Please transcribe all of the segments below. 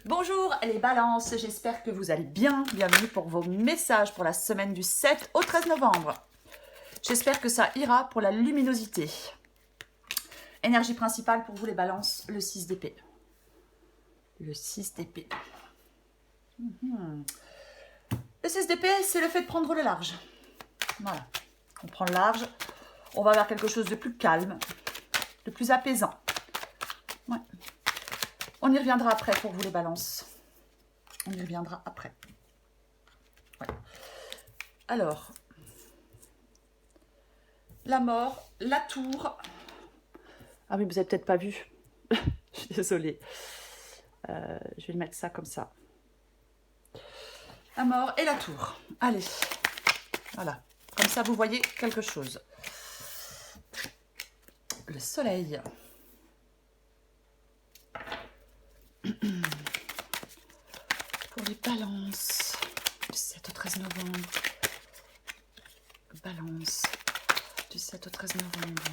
Bonjour les balances, j'espère que vous allez bien. Bienvenue pour vos messages pour la semaine du 7 au 13 novembre. J'espère que ça ira pour la luminosité. Énergie principale pour vous les balances, le 6 d'épée. Le 6 d'épée. Le 6 d'épée, c'est le fait de prendre le large. Voilà, on prend le large, on va vers quelque chose de plus calme, de plus apaisant. Ouais. On y reviendra après pour vous les balances. On y reviendra après. Ouais. Alors, la mort, la tour. Ah oui, vous n'avez peut-être pas vu. Je suis désolée. Je vais le mettre ça comme ça. La mort et la tour. Allez, voilà. Comme ça, vous voyez quelque chose. Le soleil. Pour les balances. Du 7 au 13 novembre. Balance. Du 7 au 13 novembre.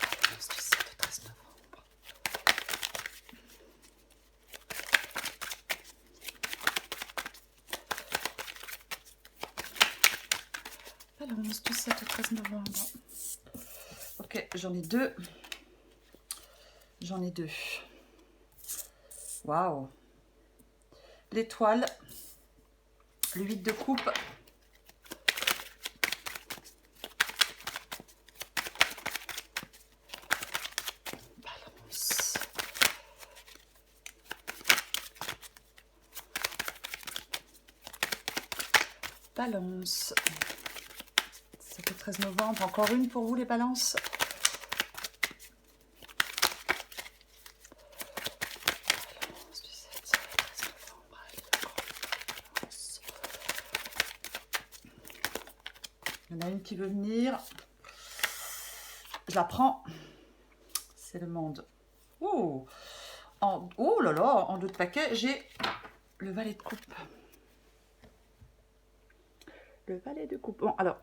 Balance du 7 au 13 novembre. Balance du 7 au 13 novembre. Ok, j'en ai deux. J'en ai deux. Waouh. L'étoile. Le 8 de coupe. Balance. Balance. 7 au 13 novembre. Encore une pour vous les balances. Balance du 7 au 13 novembre. Balance. Il y en a une qui veut venir. Je la prends. C'est le monde. Oh, oh là là, en d'autres paquets, j'ai le valet de coupe. Le valet de coupe. Bon, alors.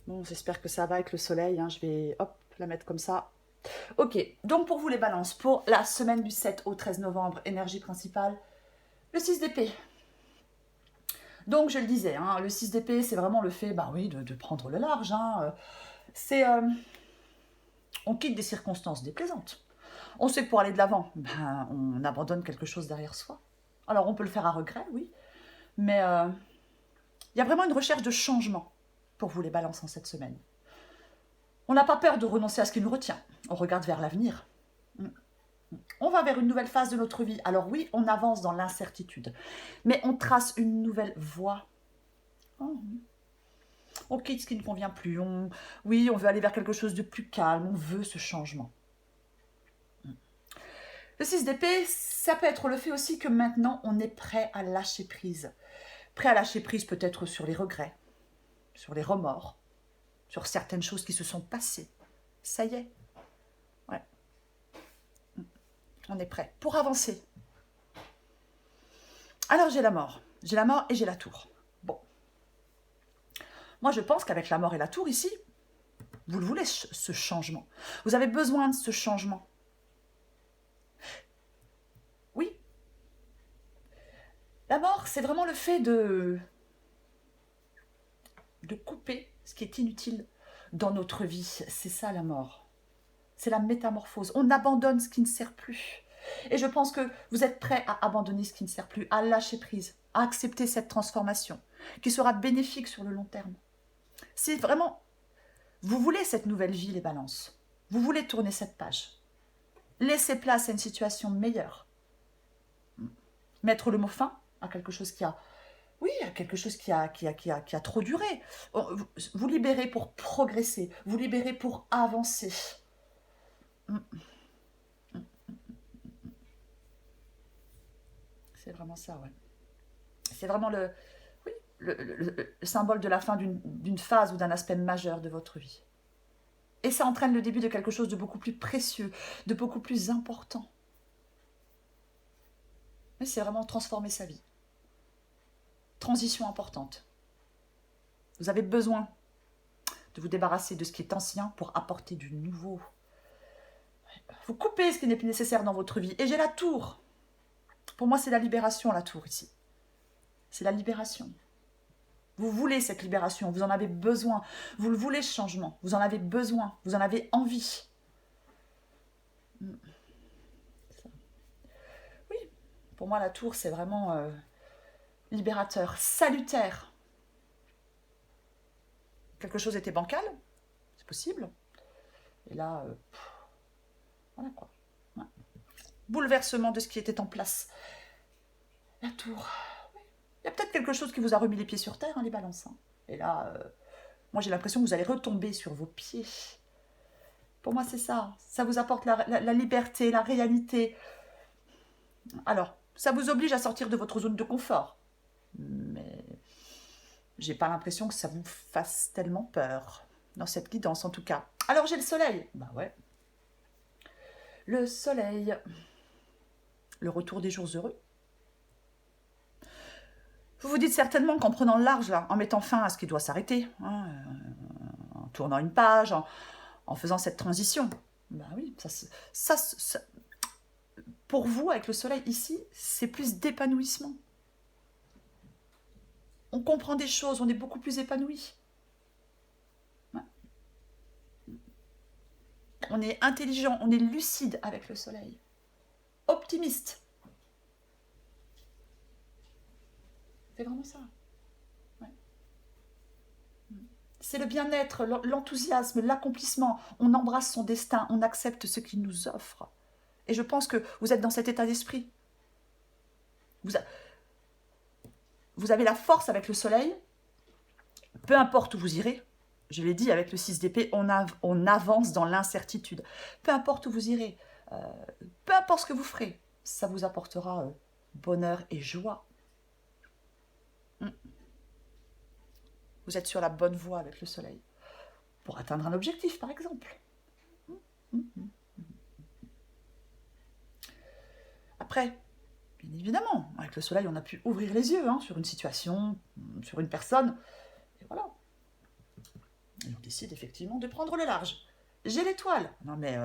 Bon, j'espère que ça va avec le soleil. Hein. Je vais, hop, la mettre comme ça. Ok, donc pour vous les balances, pour la semaine du 7 au 13 novembre, énergie principale, le 6 d'épée. Donc je le disais, hein, le 6 d'épée, c'est vraiment le fait, bah oui, de prendre le large. Hein. C'est... on quitte des circonstances déplaisantes. On sait que pour aller de l'avant, ben, on abandonne quelque chose derrière soi. Alors on peut le faire à regret, oui, mais il y a vraiment une recherche de changement pour vous les balances en cette semaine. On n'a pas peur de renoncer à ce qui nous retient. On regarde vers l'avenir. On va vers une nouvelle phase de notre vie. Alors oui, on avance dans l'incertitude, mais on trace une nouvelle voie. On quitte ce qui ne convient plus. Oui, on veut aller vers quelque chose de plus calme. On veut ce changement. Le 6 d'épée, ça peut être le fait aussi que maintenant, on est prêt à lâcher prise. Prêt à lâcher prise peut-être sur les regrets, sur les remords, sur certaines choses qui se sont passées. Ça y est. Ouais. On est prêt pour avancer. Alors j'ai la mort. J'ai la mort et j'ai la tour. Bon. Moi je pense qu'avec la mort et la tour ici, vous le voulez ce changement. Vous avez besoin de ce changement. Oui. La mort, c'est vraiment le fait de couper ce qui est inutile dans notre vie. C'est ça la mort. C'est la métamorphose. On abandonne ce qui ne sert plus. Et je pense que vous êtes prêts à abandonner ce qui ne sert plus, à lâcher prise, à accepter cette transformation qui sera bénéfique sur le long terme. C'est vraiment... Vous voulez cette nouvelle vie, les balances. Vous voulez tourner cette page. Laisser place à une situation meilleure. Mettre le mot fin à quelque chose qui a... Oui, à quelque chose qui a trop duré. Vous libérez pour progresser. Vous libérez pour avancer. C'est vraiment ça, ouais. C'est vraiment le, oui, le symbole de la fin d'une phase ou d'un aspect majeur de votre vie. Et ça entraîne le début de quelque chose de beaucoup plus précieux, de beaucoup plus important. Mais c'est vraiment transformer sa vie. Transition importante. Vous avez besoin de vous débarrasser de ce qui est ancien pour apporter du nouveau. Vous coupez ce qui n'est plus nécessaire dans votre vie. Et j'ai la tour. Pour moi, c'est la libération, la tour, ici. C'est la libération. Vous voulez cette libération, vous en avez besoin. Vous le voulez, ce changement. Vous en avez besoin, vous en avez envie. Oui, pour moi, la tour, c'est vraiment libérateur, salutaire. Quelque chose était bancal, c'est possible. Et là, voilà quoi. Ouais. Bouleversement de ce qui était en place. La tour. Il y a peut-être quelque chose qui vous a remis les pieds sur terre, hein, les balances. Hein. Et là, moi j'ai l'impression que vous allez retomber sur vos pieds. Pour moi, c'est ça. Ça vous apporte la liberté, la réalité. Alors, ça vous oblige à sortir de votre zone de confort. Mais j'ai pas l'impression que ça vous fasse tellement peur. Dans cette guidance, en tout cas. Alors, j'ai le soleil. Bah ouais. Le soleil. Le retour des jours heureux. Vous vous dites certainement qu'en prenant le large, là, en mettant fin à ce qui doit s'arrêter, hein, en tournant une page, en faisant cette transition, bah oui, ça, pour vous, avec le soleil ici, c'est plus d'épanouissement. On comprend des choses, on est beaucoup plus épanoui. Ouais. On est intelligent, on est lucide avec le soleil. Optimiste. C'est vraiment ça. Ouais. C'est le bien-être, l'enthousiasme, l'accomplissement. On embrasse son destin, on accepte ce qu'il nous offre. Et je pense que vous êtes dans cet état d'esprit. Vous avez la force avec le soleil. Peu importe où vous irez. Je l'ai dit, avec le 6 d'épée, on avance dans l'incertitude. Peu importe où vous irez. Peu importe ce que vous ferez. Ça vous apportera bonheur et joie. Vous êtes sur la bonne voie avec le soleil. Pour atteindre un objectif, par exemple. Après, bien évidemment, avec le soleil, on a pu ouvrir les yeux sur une situation, sur une personne. Et voilà. Et on décide effectivement de prendre le large. J'ai l'étoile. Non mais,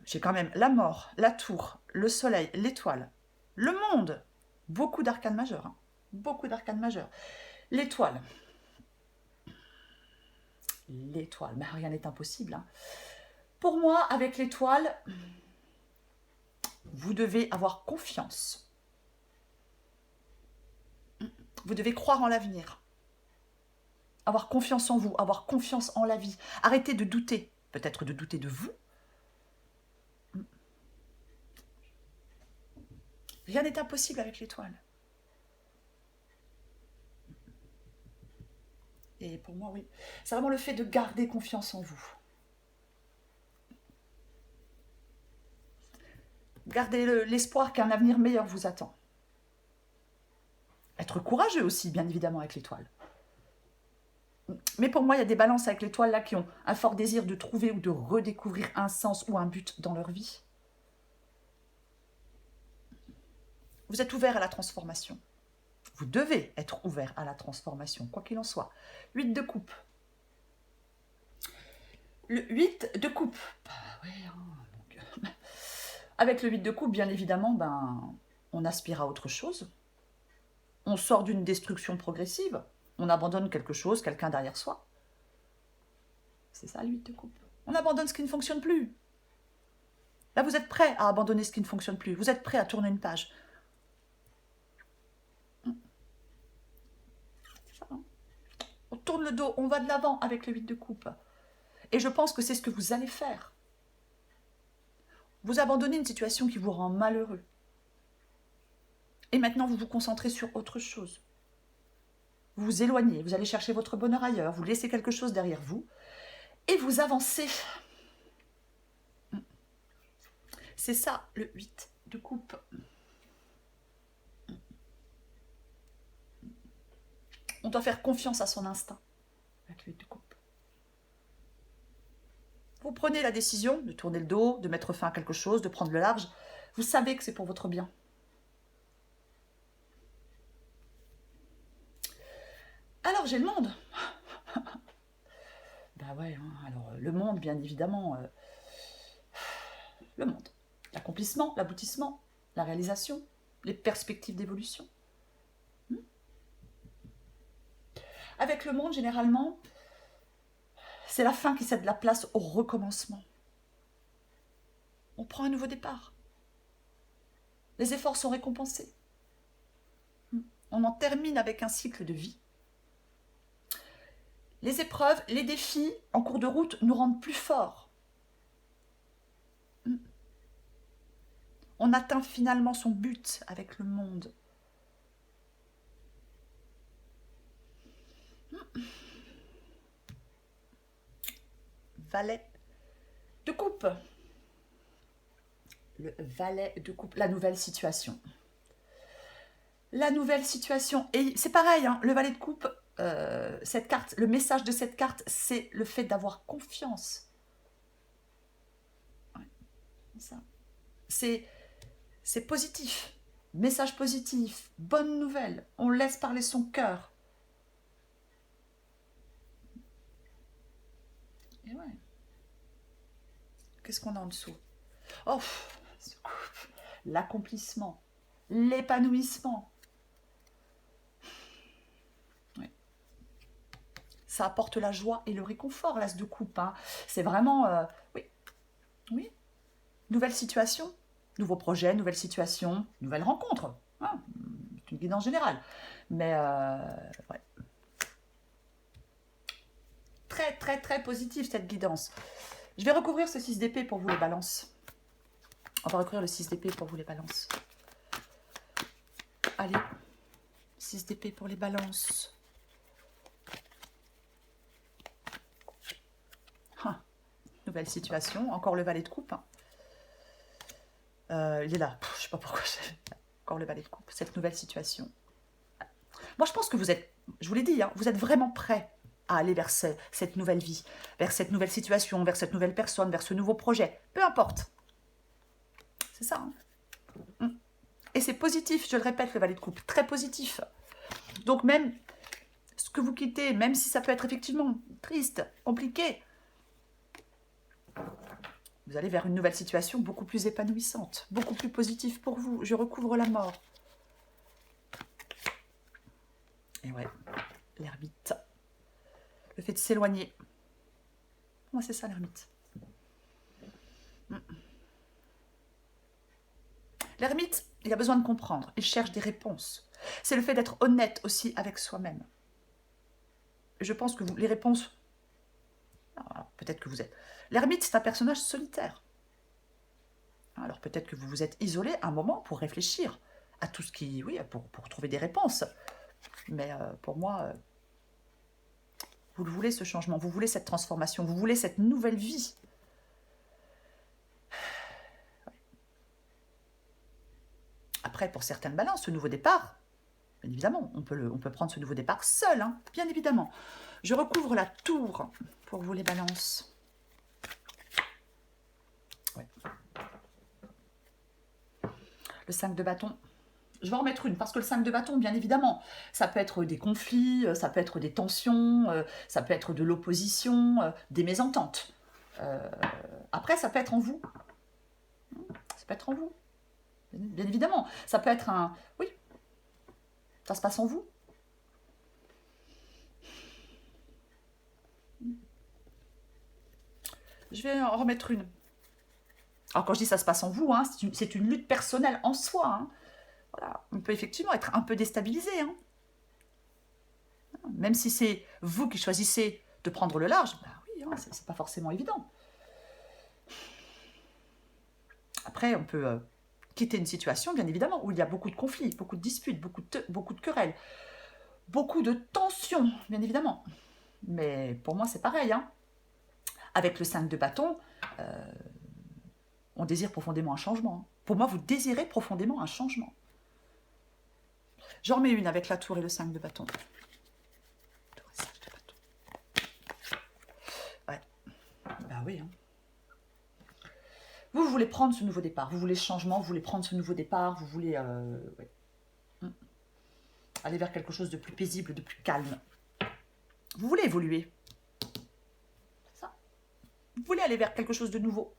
j'ai quand même la mort, la tour, le soleil, l'étoile, le monde. Beaucoup d'arcanes majeurs. Hein. Beaucoup d'arcanes majeurs. L'étoile. L'étoile. Mais rien n'est impossible. Hein. Pour moi, avec l'étoile, vous devez avoir confiance. Vous devez croire en l'avenir. Avoir confiance en vous, avoir confiance en la vie. Arrêtez de douter. Peut-être de douter de vous. Rien n'est impossible avec l'étoile. Et pour moi, oui. C'est vraiment le fait de garder confiance en vous. Gardez l'espoir qu'un avenir meilleur vous attend. Être courageux aussi, bien évidemment, avec l'étoile. Mais pour moi, il y a des balances avec l'étoile là qui ont un fort désir de trouver ou de redécouvrir un sens ou un but dans leur vie. Vous êtes ouvert à la transformation. Vous devez être ouvert à la transformation, quoi qu'il en soit. 8 de coupe. Le 8 de coupe. Bah ouais, donc, avec le 8 de coupe, bien évidemment, on aspire à autre chose. On sort d'une destruction progressive. On abandonne quelque chose, quelqu'un derrière soi. C'est ça, le 8 de coupe. On abandonne ce qui ne fonctionne plus. Là, vous êtes prêt à abandonner ce qui ne fonctionne plus. Vous êtes prêt à tourner une page. On tourne le dos, on va de l'avant avec le 8 de coupe. Et je pense que c'est ce que vous allez faire. Vous abandonnez une situation qui vous rend malheureux. Et maintenant, vous vous concentrez sur autre chose. Vous vous éloignez, vous allez chercher votre bonheur ailleurs, vous laissez quelque chose derrière vous, et vous avancez. C'est ça, le 8 de coupe. On doit faire confiance à son instinct, avec le 8 de coupe. Vous prenez la décision de tourner le dos, de mettre fin à quelque chose, de prendre le large. Vous savez que c'est pour votre bien. Alors, j'ai le monde. Bah ouais, alors le monde, bien évidemment, le monde. L'accomplissement, l'aboutissement, la réalisation, les perspectives d'évolution. Avec le monde, généralement, c'est la fin qui cède la place au recommencement. On prend un nouveau départ. Les efforts sont récompensés. On en termine avec un cycle de vie. Les épreuves, les défis en cours de route nous rendent plus forts. On atteint finalement son but avec le monde. Valet de coupe. Le valet de coupe, la nouvelle situation. La nouvelle situation. Et c'est pareil, hein, le valet de coupe, cette carte, le message de cette carte, c'est le fait d'avoir confiance. Ouais, ça. C'est positif. Message positif. Bonne nouvelle. On laisse parler son cœur. Et ouais. Qu'est-ce qu'on a en dessous? Oh, l'accomplissement, l'épanouissement. Ouais. Ça apporte la joie et le réconfort, l'as de coupe. Hein. C'est vraiment, oui, oui. Nouvelle situation, nouveau projet, nouvelle situation, nouvelle rencontre. Hein. C'est une guidance générale. Mais, ouais. Très, très, très positive cette guidance. Je vais recouvrir ce 6 d'épée pour vous les balances. On va recouvrir le 6 d'épée pour vous les balances. Allez, 6 d'épée pour les balances. Nouvelle situation, encore le valet de coupe. Il est là, je ne sais pas pourquoi. Encore le valet de coupe, cette nouvelle situation. Moi, je pense que vous êtes, je vous l'ai dit, hein, vous êtes vraiment prêts à aller vers cette nouvelle vie, vers cette nouvelle situation, vers cette nouvelle personne, vers ce nouveau projet. Peu importe. C'est ça. Hein. Et c'est positif, je le répète, le valet de coupe. Très positif. Donc même ce que vous quittez, même si ça peut être effectivement triste, compliqué, vous allez vers une nouvelle situation beaucoup plus épanouissante, beaucoup plus positive pour vous. Je recouvre la mort. Et ouais, l'ermite. Le fait de s'éloigner. Moi, c'est ça l'ermite. L'ermite, il a besoin de comprendre. Il cherche des réponses. C'est le fait d'être honnête aussi avec soi-même. Je pense que les réponses... Peut-être que vous êtes... L'ermite, c'est un personnage solitaire. Alors peut-être que vous vous êtes isolé un moment pour réfléchir à tout ce qui... Oui, pour trouver des réponses. Mais pour moi, vous le voulez ce changement, vous voulez cette transformation, vous voulez cette nouvelle vie. Après, pour certaines balances, ce nouveau départ, bien évidemment, on peut prendre ce nouveau départ seul, hein, bien évidemment. Je recouvre la tour pour vous les balances. Ouais. Le 5 de bâton. Je vais en remettre une, parce que le 5 de bâton, bien évidemment, ça peut être des conflits, ça peut être des tensions, ça peut être de l'opposition, des mésententes. Après, ça peut être en vous. Ça peut être en vous. Bien évidemment. Ça peut être un... Oui. Ça se passe en vous. Je vais en remettre une. Alors, quand je dis ça se passe en vous, hein, c'est une lutte personnelle en soi. Hein. Voilà. On peut effectivement être un peu déstabilisé. Hein. Même si c'est vous qui choisissez de prendre le large, bah oui, hein, c'est pas forcément évident. Après, on peut quitter une situation, bien évidemment, où il y a beaucoup de conflits, beaucoup de disputes, beaucoup de querelles, beaucoup de tensions, bien évidemment. Mais pour moi, c'est pareil. Hein. Avec le 5 de bâton, on désire profondément un changement. Hein. Pour moi, vous désirez profondément un changement. J'en remets une avec la tour et le 5 de bâton. Tour et 5 de bâton. Ouais. Bah oui, hein. Vous voulez prendre ce nouveau départ, vous voulez ce changement, vous voulez prendre ce nouveau départ, vous voulez ouais. Aller vers quelque chose de plus paisible, de plus calme. Vous voulez évoluer. C'est ça. Vous voulez aller vers quelque chose de nouveau.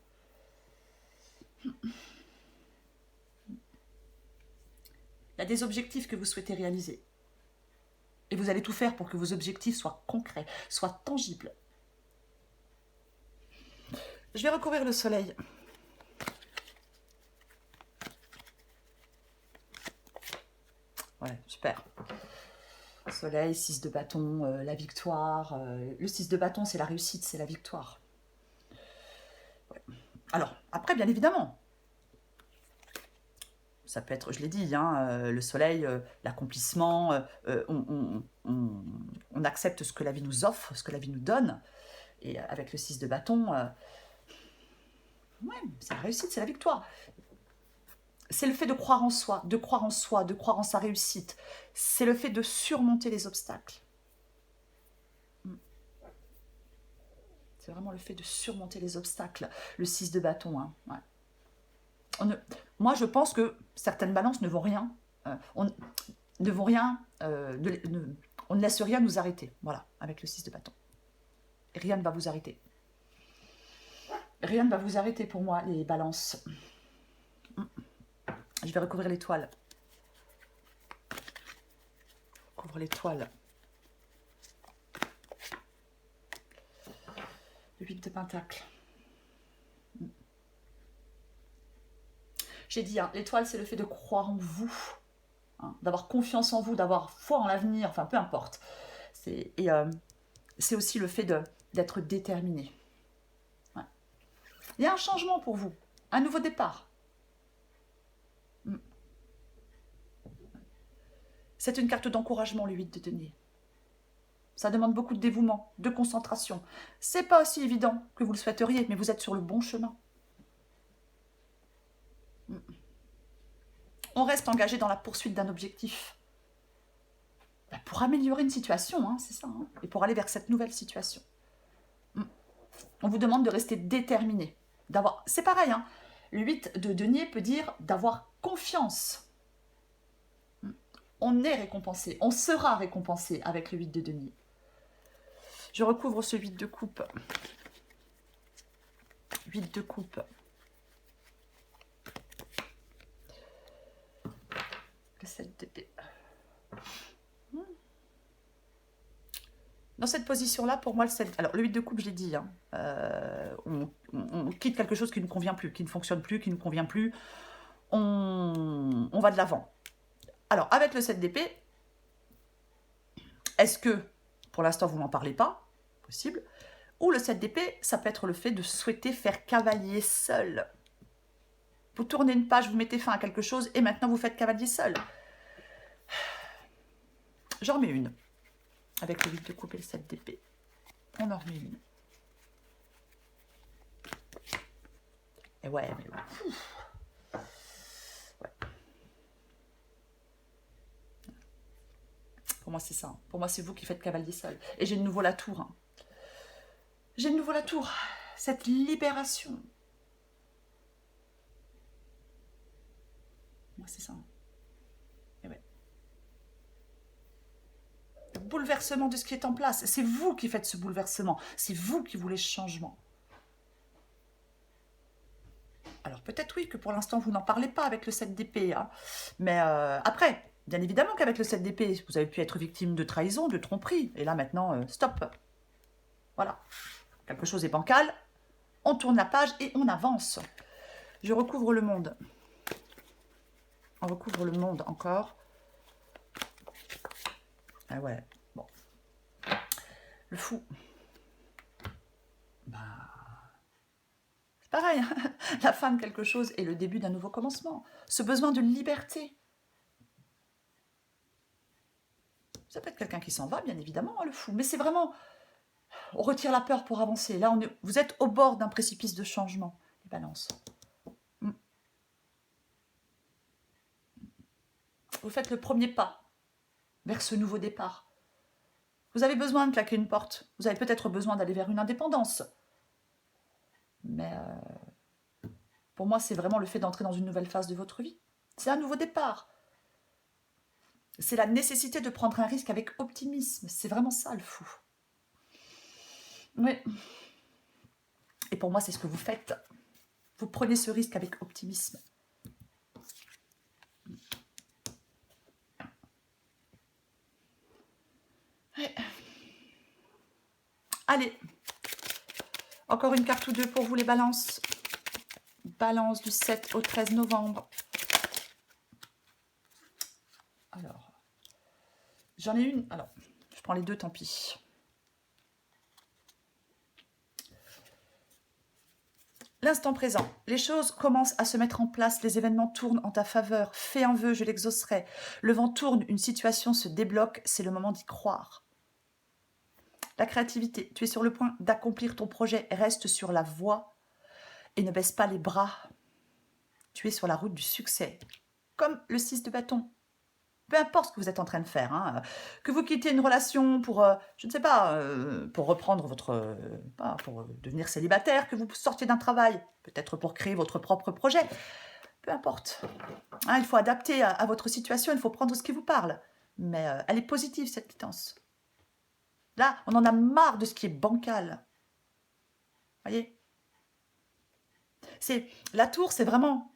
des objectifs que vous souhaitez réaliser. Et vous allez tout faire pour que vos objectifs soient concrets, soient tangibles. Je vais recouvrir le soleil. Ouais, super. Soleil, 6 de bâton, la victoire. Le 6 de bâton, c'est la réussite, c'est la victoire. Ouais. Alors, après, bien évidemment, ça peut être, je l'ai dit, hein, le soleil, l'accomplissement, on accepte ce que la vie nous offre, ce que la vie nous donne. Et avec le 6 de bâton, ouais, c'est la réussite, c'est la victoire. C'est le fait de croire en soi, de croire en soi, de croire en sa réussite. C'est le fait de surmonter les obstacles. C'est vraiment le fait de surmonter les obstacles. Le 6 de bâton, hein, ouais. Moi, je pense que certaines balances ne vont rien. On ne laisse rien nous arrêter. Voilà, avec le 6 de bâton. Rien ne va vous arrêter. Rien ne va vous arrêter pour moi, les balances. Je vais recouvrir l'étoile. Couvre l'étoile. Le 8 de pentacle. J'ai dit, hein, l'étoile, c'est le fait de croire en vous, hein, d'avoir confiance en vous, d'avoir foi en l'avenir, enfin, peu importe. C'est aussi le fait d'être déterminé. Ouais. Il y a un changement pour vous, un nouveau départ. C'est une carte d'encouragement, le 8 de denier. Ça demande beaucoup de dévouement, de concentration. C'est pas aussi évident que vous le souhaiteriez, mais vous êtes sur le bon chemin. On reste engagé dans la poursuite d'un objectif. Pour améliorer une situation, hein, c'est ça, hein, et pour aller vers cette nouvelle situation. On vous demande de rester déterminé. C'est pareil, hein, le 8 de denier peut dire d'avoir confiance. On est récompensé, on sera récompensé avec le 8 de denier. Je recouvre ce 8 de coupe. 8 de coupe. Le 7 d'épée. Dans cette position-là, pour moi, le 7... Alors, le 8 de coupe, je l'ai dit, hein, on quitte quelque chose qui ne convient plus, qui ne fonctionne plus, qui ne convient plus. On va de l'avant. Alors, avec le 7 d'épée, est-ce que, pour l'instant, vous n'en parlez pas? Possible. Ou le 7 d'épée, ça peut être le fait de souhaiter faire cavalier seul. Vous tournez une page, vous mettez fin à quelque chose, et maintenant, vous faites cavalier seul. J'en remets une. Avec le 8 de coupe et le 7 d'épée. On en remet une. Et ouais, mais ouais. Ouais. Pour moi, c'est ça. Pour moi, c'est vous qui faites cavalier seul. Et j'ai de nouveau la tour. Hein. J'ai de nouveau la tour. Cette libération. Moi, c'est ça. Et ouais. Le bouleversement de ce qui est en place. C'est vous qui faites ce bouleversement. C'est vous qui voulez ce changement. Alors peut-être oui que pour l'instant vous n'en parlez pas avec le 7 d'épée. Hein. Mais après, bien évidemment qu'avec le 7 d'épée, vous avez pu être victime de trahison, de tromperie. Et là maintenant, stop. Voilà. Quelque chose est bancal. On tourne la page et on avance. Je recouvre le monde. On recouvre le monde encore. Ah ouais, bon. Le fou. Bah, c'est pareil, hein. La fin de quelque chose est le début d'un nouveau commencement. Ce besoin de liberté. Ça peut être quelqu'un qui s'en va, bien évidemment, hein, le fou. Mais c'est vraiment... On retire la peur pour avancer. Là, vous êtes au bord d'un précipice de changement, les balances. Vous faites le premier pas vers ce nouveau départ. Vous avez besoin de claquer une porte. Vous avez peut-être besoin d'aller vers une indépendance. Mais pour moi, c'est vraiment le fait d'entrer dans une nouvelle phase de votre vie. C'est un nouveau départ. C'est la nécessité de prendre un risque avec optimisme. C'est vraiment ça, le fou. Oui. Et pour moi, c'est ce que vous faites. Vous prenez ce risque avec optimisme. Allez, encore une carte ou deux pour vous les balances. Balance du 7 au 13 novembre. Alors, j'en ai une. Alors, je prends les deux, tant pis. L'instant présent, les choses commencent à se mettre en place, les événements tournent en ta faveur. Fais un vœu, je l'exaucerai. Le vent tourne, une situation se débloque, c'est le moment d'y croire. La créativité, tu es sur le point d'accomplir ton projet, reste sur la voie et ne baisse pas les bras. Tu es sur la route du succès, comme le 6 de bâton. Peu importe ce que vous êtes en train de faire, hein, que vous quittez une relation pour, je ne sais pas, pour reprendre votre, pour devenir célibataire, que vous sortiez d'un travail, peut-être pour créer votre propre projet, peu importe. Hein, il faut adapter à votre situation, il faut prendre ce qui vous parle. Mais elle est positive, cette quittance. Là, on en a marre de ce qui est bancal. Voyez ? La tour, c'est vraiment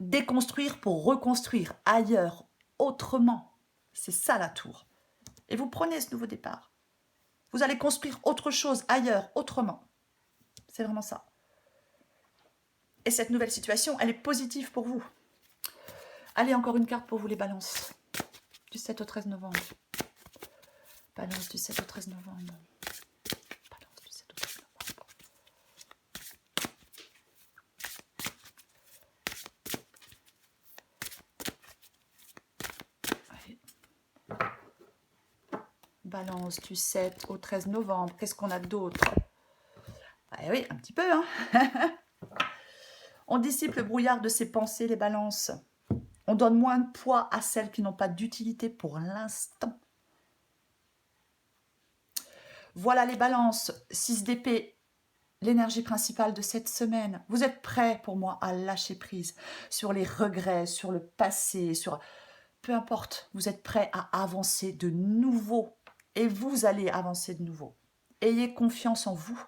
déconstruire pour reconstruire ailleurs, autrement. C'est ça la tour. Et vous prenez ce nouveau départ. Vous allez construire autre chose ailleurs, autrement. C'est vraiment ça. Et cette nouvelle situation, elle est positive pour vous. Allez, encore une carte pour vous les balances. Du 7 au 13 novembre. Balance du 7 au 13 novembre. Balance du 7 au 13 novembre. Allez. Balance du 7 au 13 novembre. Qu'est-ce qu'on a d'autre? Eh oui, un petit peu, hein. On dissipe le brouillard de ses pensées, les balances. On donne moins de poids à celles qui n'ont pas d'utilité pour l'instant. Voilà les balances, 6 d'épée, l'énergie principale de cette semaine. Vous êtes prêts pour moi à lâcher prise sur les regrets, sur le passé, sur... Peu importe, vous êtes prêts à avancer de nouveau. Et vous allez avancer de nouveau. Ayez confiance en vous.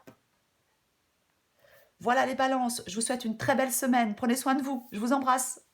Voilà les balances, je vous souhaite une très belle semaine. Prenez soin de vous, je vous embrasse.